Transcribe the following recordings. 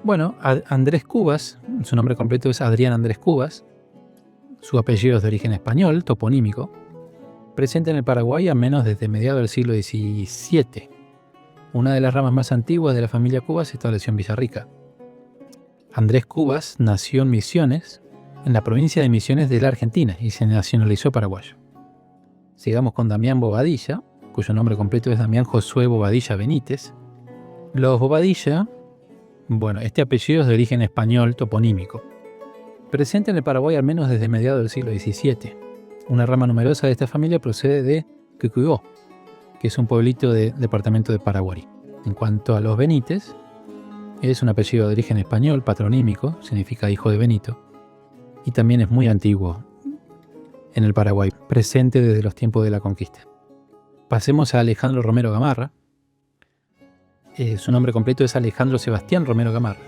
Bueno, Andrés Cubas, su nombre completo es Adrián Andrés Cubas, su apellido es de origen español, toponímico, presente en el Paraguay al menos desde mediados del siglo XVII. Una de las ramas más antiguas de la familia Cubas se estableció en Villarrica. Andrés Cubas nació en Misiones, en la provincia de Misiones de la Argentina, y se nacionalizó paraguayo. Sigamos con Damián Bobadilla, cuyo nombre completo es Damián Josué Bobadilla Benítez. Los Bobadilla, bueno, este apellido es de origen español toponímico. Presente en el Paraguay al menos desde mediados del siglo XVII. Una rama numerosa de esta familia procede de Quecugó, que es un pueblito del departamento de Paraguarí. En cuanto a los Benítez, es un apellido de origen español, patronímico, significa hijo de Benito, y también es muy antiguo en el Paraguay, presente desde los tiempos de la conquista. Pasemos a Alejandro Romero Gamarra. Su nombre completo es Alejandro Sebastián Romero Gamarra.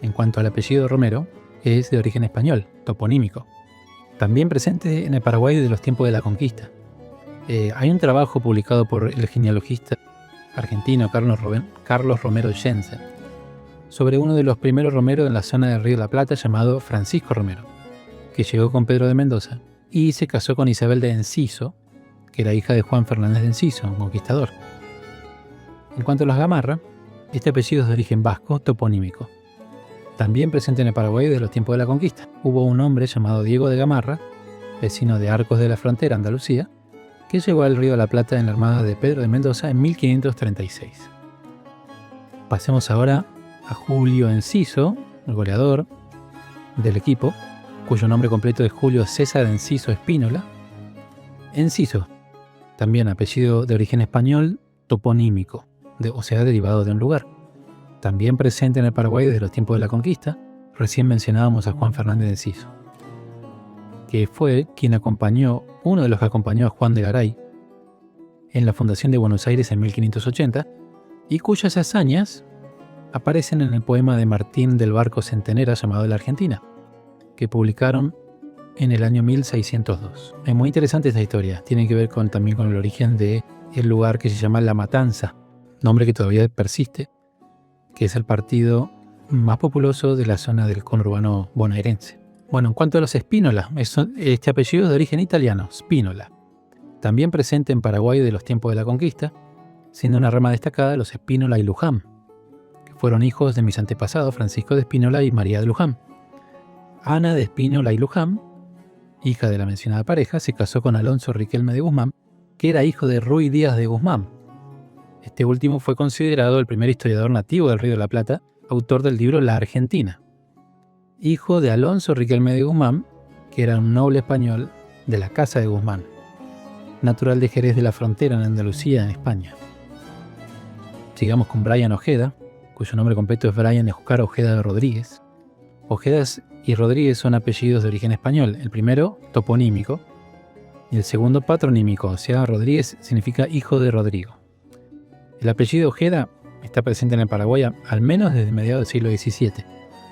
En cuanto al apellido Romero, es de origen español, toponímico. También presente en el Paraguay desde los tiempos de la conquista. Hay un trabajo publicado por el genealogista argentino Carlos Romero Jensen sobre uno de los primeros romeros en la zona del Río de la Plata llamado Francisco Romero, que llegó con Pedro de Mendoza y se casó con Isabel de Enciso, que era hija de Juan Fernández de Enciso, un conquistador. En cuanto a los Gamarra, este apellido es de origen vasco, toponímico. También presente en el Paraguay desde los tiempos de la conquista. Hubo un hombre llamado Diego de Gamarra, vecino de Arcos de la Frontera, Andalucía, que llegó al Río de la Plata en la armada de Pedro de Mendoza en 1536. Pasemos ahora a Julio Enciso, el goleador del equipo, cuyo nombre completo es Julio César Enciso Espínola. Enciso, también apellido de origen español, toponímico, o sea, derivado de un lugar. También presente en el Paraguay desde los tiempos de la conquista. Recién mencionábamos a Juan Fernández de Enciso, que fue uno de los que acompañó a Juan de Garay en la fundación de Buenos Aires en 1580, y cuyas hazañas aparecen en el poema de Martín del Barco Centenera llamado La Argentina, que publicaron en el año 1602. Es muy interesante esta historia, tiene que ver también con el origen del lugar que se llama La Matanza, nombre que todavía persiste, que es el partido más populoso de la zona del conurbano bonaerense. Bueno, en cuanto a los Spínola, este apellido es de origen italiano, Spínola. También presente en Paraguay de los tiempos de la conquista, siendo una rama destacada los Spínola y Luján, que fueron hijos de mis antepasados Francisco de Spínola y María de Luján. Ana de Spínola y Luján, hija de la mencionada pareja, se casó con Alonso Riquelme de Guzmán, que era hijo de Ruy Díaz de Guzmán. Este último fue considerado el primer historiador nativo del Río de la Plata, autor del libro La Argentina. Hijo de Alonso Riquelme de Guzmán, que era un noble español de la Casa de Guzmán, natural de Jerez de la Frontera en Andalucía, en España. Sigamos con Brian Ojeda, cuyo nombre completo es Brian Oscar Ojeda de Rodríguez. Ojeda y Rodríguez son apellidos de origen español, el primero toponímico y el segundo patronímico, o sea, Rodríguez significa hijo de Rodrigo. El apellido Ojeda está presente en el Paraguay al menos desde mediados del siglo XVII.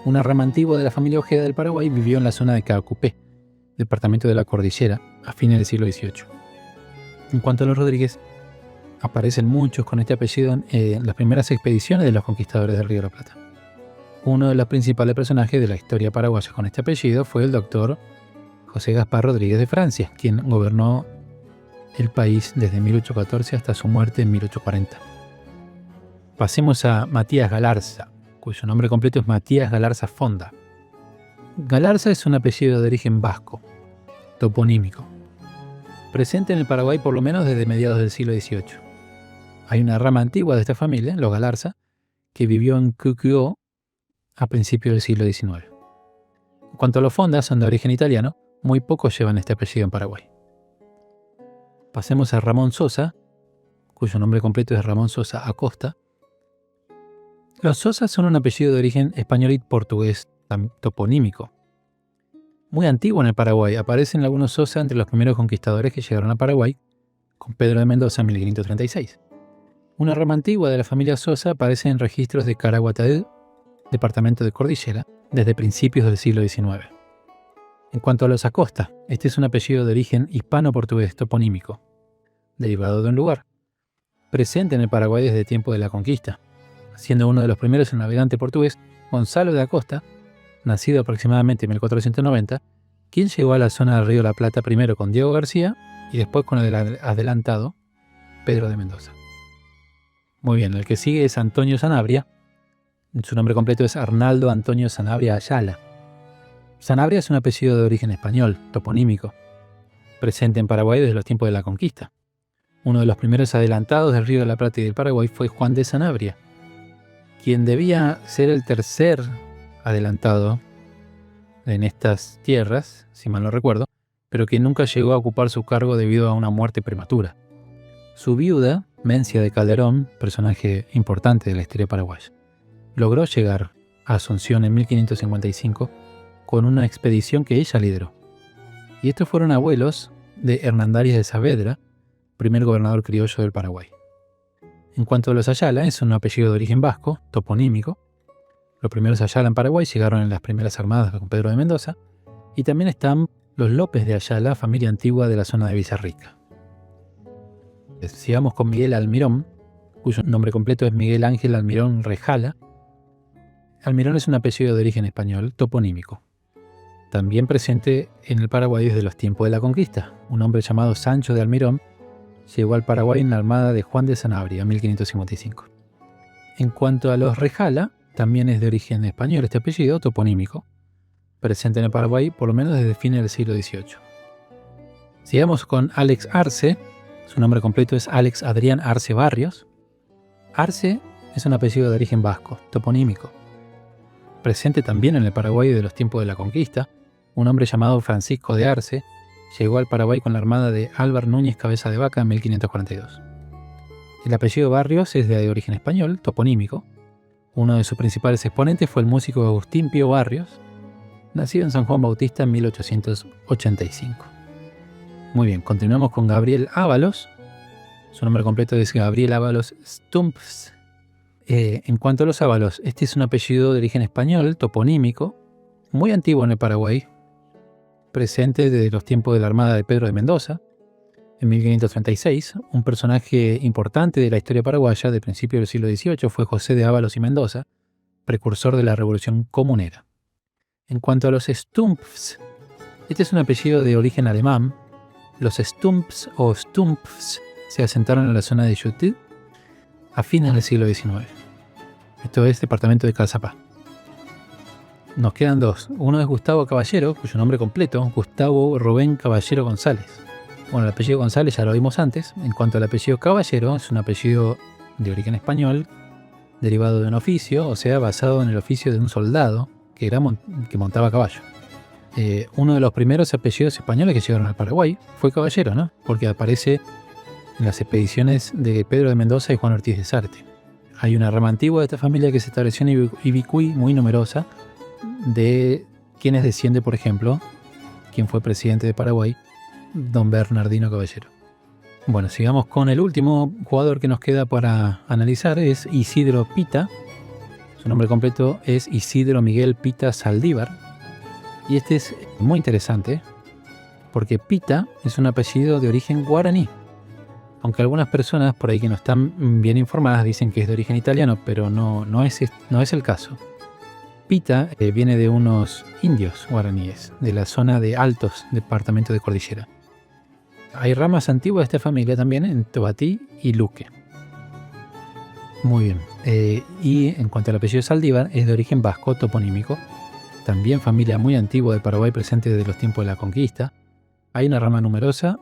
Una rama antigua de la familia Ojeda del Paraguay vivió en la zona de Caacupé, departamento de la Cordillera, a fines del siglo XVIII. En cuanto a los Rodríguez, aparecen muchos con este apellido en las primeras expediciones de los conquistadores del Río de la Plata. Uno de los principales personajes de la historia paraguaya con este apellido fue el doctor José Gaspar Rodríguez de Francia, quien gobernó el país desde 1814 hasta su muerte en 1840. Pasemos a Matías Galarza, cuyo nombre completo es Matías Galarza Fonda. Galarza es un apellido de origen vasco, toponímico, presente en el Paraguay por lo menos desde mediados del siglo XVIII. Hay una rama antigua de esta familia, los Galarza, que vivió en Quecugó a principios del siglo XIX. En cuanto a los Fonda, son de origen italiano, muy pocos llevan este apellido en Paraguay. Pasemos a Ramón Sosa, cuyo nombre completo es Ramón Sosa Acosta. Los Sosa son un apellido de origen español y portugués toponímico. Muy antiguo en el Paraguay, aparecen algunos Sosa entre los primeros conquistadores que llegaron a Paraguay, con Pedro de Mendoza en 1536. Una rama antigua de la familia Sosa aparece en registros de Caraguatá, departamento de Cordillera, desde principios del siglo XIX. En cuanto a los Acosta, este es un apellido de origen hispano-portugués toponímico, derivado de un lugar, presente en el Paraguay desde el tiempo de la conquista, siendo uno de los primeros el navegante portugués Gonzalo de Acosta, nacido aproximadamente en 1490, quien llegó a la zona del Río de la Plata primero con Diego García y después con el adelantado Pedro de Mendoza. Muy bien, el que sigue es Antonio Sanabria. Su nombre completo es Arnaldo Antonio Sanabria Ayala. Sanabria es un apellido de origen español, toponímico, presente en Paraguay desde los tiempos de la conquista. Uno de los primeros adelantados del Río de la Plata y del Paraguay fue Juan de Sanabria, quien debía ser el tercer adelantado en estas tierras, si mal no recuerdo, pero que nunca llegó a ocupar su cargo debido a una muerte prematura. Su viuda, Mencia de Calderón, personaje importante de la historia paraguaya, logró llegar a Asunción en 1555 con una expedición que ella lideró. Y estos fueron abuelos de Hernandarias de Saavedra, primer gobernador criollo del Paraguay. En cuanto a los Ayala, es un apellido de origen vasco, toponímico. Los primeros Ayala en Paraguay llegaron en las primeras armadas con Pedro de Mendoza, y también están los López de Ayala, familia antigua de la zona de Villarrica. Sigamos con Miguel Almirón, cuyo nombre completo es Miguel Ángel Almirón Rejala. Almirón es un apellido de origen español, toponímico. También presente en el Paraguay desde los tiempos de la conquista. Un hombre llamado Sancho de Almirón llegó al Paraguay en la armada de Juan de Sanabria en 1555. En cuanto a los Rejala, también es de origen español este apellido, toponímico, presente en el Paraguay por lo menos desde fines del siglo XVIII. Sigamos con Alex Arce. Su nombre completo es Alex Adrián Arce Barrios. Arce es un apellido de origen vasco, toponímico, presente también en el Paraguay de los tiempos de la conquista. Un hombre llamado Francisco de Arce llegó al Paraguay con la armada de Álvar Núñez Cabeza de Vaca en 1542. El apellido Barrios es de origen español, toponímico. Uno de sus principales exponentes fue el músico Agustín Pío Barrios, nacido en San Juan Bautista en 1885. Muy bien, continuamos con Gabriel Ábalos. Su nombre completo es Gabriel Ábalos Stumpfs. En cuanto a los Ábalos, este es un apellido de origen español, toponímico, muy antiguo en el Paraguay, presente desde los tiempos de la armada de Pedro de Mendoza. En 1536, un personaje importante de la historia paraguaya de principios del siglo XVIII fue José de Ábalos y Mendoza, precursor de la Revolución Comunera. En cuanto a los Stumpfs, este es un apellido de origen alemán. Los Stumpfs o Stumpfs se asentaron en la zona de Juteau a fines del siglo XIX. Esto es departamento de Calzapá. Nos quedan dos. Uno es Gustavo Caballero, cuyo nombre completo, Gustavo Rubén Caballero González. Bueno, el apellido González ya lo vimos antes. En cuanto al apellido Caballero, es un apellido de origen español, derivado de un oficio, o sea, basado en el oficio de un soldado que montaba a caballo. Uno de los primeros apellidos españoles que llegaron al Paraguay fue Caballero, ¿no? Porque aparece en las expediciones de Pedro de Mendoza y Juan Ortiz de Sarte. Hay una rama antigua de esta familia que se estableció en Ibicuy, muy numerosa, de quienes desciende, por ejemplo, quien fue presidente de Paraguay, don Bernardino Caballero. Bueno, sigamos con el último jugador que nos queda para analizar, es Isidro Pita. Su nombre completo es Isidro Miguel Pita Saldívar. Y este es muy interesante porque Pita es un apellido de origen guaraní. Aunque algunas personas por ahí que no están bien informadas dicen que es de origen italiano, pero no es el caso. Pita viene de unos indios guaraníes, de la zona de Altos, departamento de Cordillera. Hay ramas antiguas de esta familia también en Tobatí y Luque. Muy bien. Y en cuanto al apellido Saldívar, es de origen vasco, toponímico. También familia muy antigua de Paraguay, presente desde los tiempos de la conquista. Hay una rama numerosa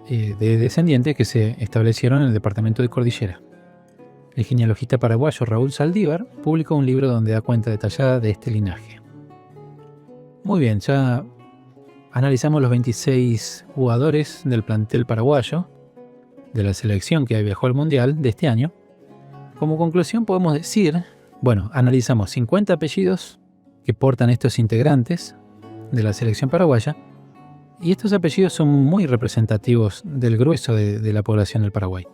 de descendientes que se establecieron en el departamento de Cordillera. El genealogista paraguayo Raúl Saldívar publicó un libro donde da cuenta detallada de este linaje. Muy bien, ya analizamos los 26 jugadores del plantel paraguayo de la selección que viajó al Mundial de este año. Como conclusión podemos decir, analizamos 50 apellidos que portan estos integrantes de la selección paraguaya, y estos apellidos son muy representativos del grueso de la población del Paraguay.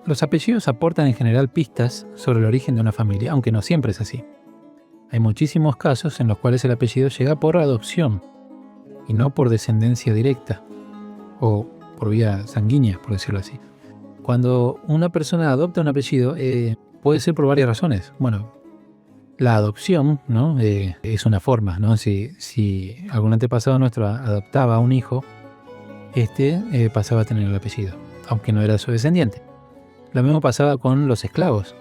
Los apellidos aportan en general pistas sobre el origen de una familia, aunque no siempre es así. Hay muchísimos casos en los cuales el apellido llega por adopción y no por descendencia directa o por vía sanguínea, por decirlo así. Cuando una persona adopta un apellido, puede ser por varias razones. Bueno, la adopción, ¿no? Es una forma, ¿no? Si algún antepasado nuestro adoptaba a un hijo, pasaba a tener el apellido, aunque no era su descendiente. Lo mismo pasaba con los esclavos.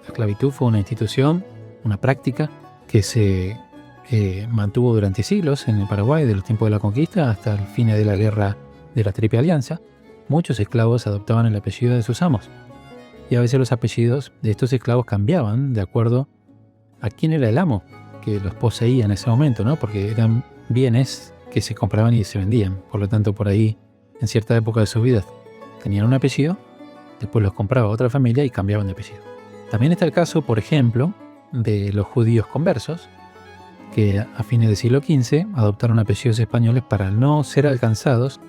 La esclavitud fue una institución, una práctica que se mantuvo durante siglos en el Paraguay, de los tiempos de la conquista hasta el fin de la guerra de la Triple Alianza. Muchos esclavos adoptaban el apellido de sus amos. Y a veces los apellidos de estos esclavos cambiaban de acuerdo a quién era el amo que los poseía en ese momento, ¿no? Porque eran bienes que se compraban y se vendían. Por lo tanto, por ahí, en cierta época de sus vidas, tenían un apellido, después los compraba otra familia y cambiaban de apellido. También está el caso, por ejemplo, de los judíos conversos, que a fines del siglo XV adoptaron apellidos españoles para no ser alcanzados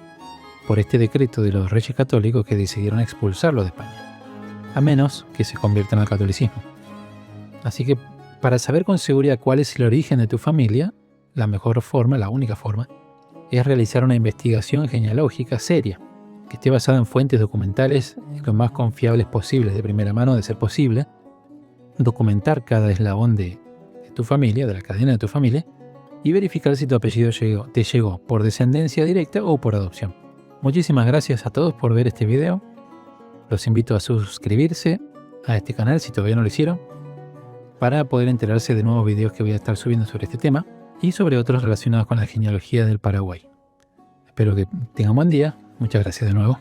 por este decreto de los Reyes Católicos que decidieron expulsarlos de España, a menos que se conviertan al catolicismo. Así que para saber con seguridad cuál es el origen de tu familia, la mejor forma, la única forma, es realizar una investigación genealógica seria, que esté basada en fuentes documentales lo más confiables posibles, de primera mano de ser posible, documentar cada eslabón de tu familia, de la cadena de tu familia, y verificar si tu apellido te llegó por descendencia directa o por adopción. Muchísimas gracias a todos por ver este video. Los invito a suscribirse a este canal si todavía no lo hicieron, para poder enterarse de nuevos videos que voy a estar subiendo sobre este tema y sobre otros relacionados con la genealogía del Paraguay. Espero que tengan un buen día. Muchas gracias de nuevo.